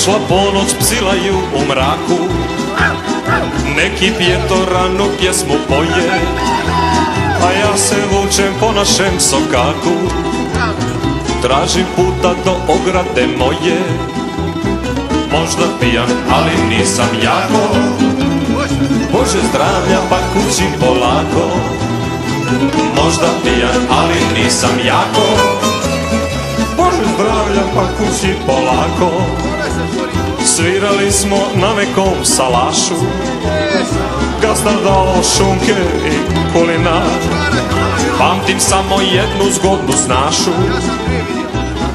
Došla ponoć, psilaju u mraku, neki pjetoranu pjesmu poje, a ja se vučem po našem sokaku, tražim puta do ograde moje. Možda pijan, ali nisam jako, Bože zdravlja pa kući polako. Možda pijan, ali nisam jako, Bože zdravlja pa kući polako. Svirali smo na nekom salašu, gazda dao šunke i kulinar. Pamtim samo jednu zgodnu snašu,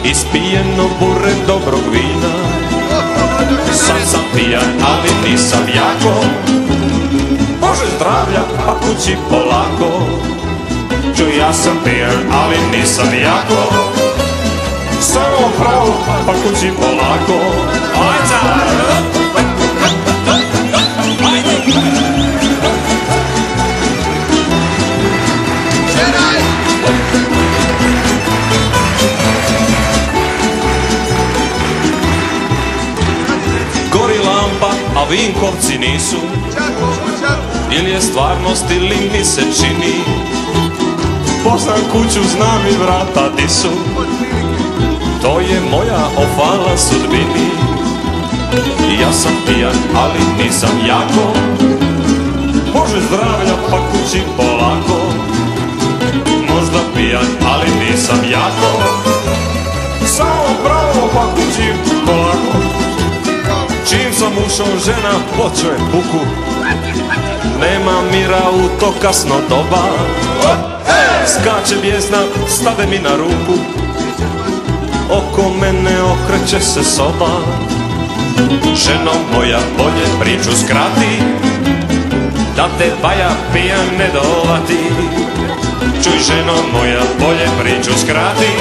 ispijeno bure dobrog vina. Sad sam pijan, ali nisam jako, Bože zdravlja pa kući polako. Čuj, ja sam pijan, ali nisam jako, samo pravo pa kući polako. Gori lampa, a Vinkovci nisu, ili je stvarnost ili mi se čini. Poznam kuću, znam i vrata di su, to je moja ofala sudbini. Ja sam pijan, ali nisam jako, Bože zdravlja pa kući polako. Možda pijan, ali nisam jako, samo pravo pa kući polako. Čim sam ušao, žena počuje puku, nema mira u to kasno doba. Skače bijesna, stade mi na ruku, oko mene okreće se soba. Ženo moja, bolje priču skrati, da te baja pijan ne dovati. Čuj, ženo moja, bolje priču skrati,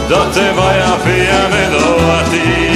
da te baja pijan ne dovati.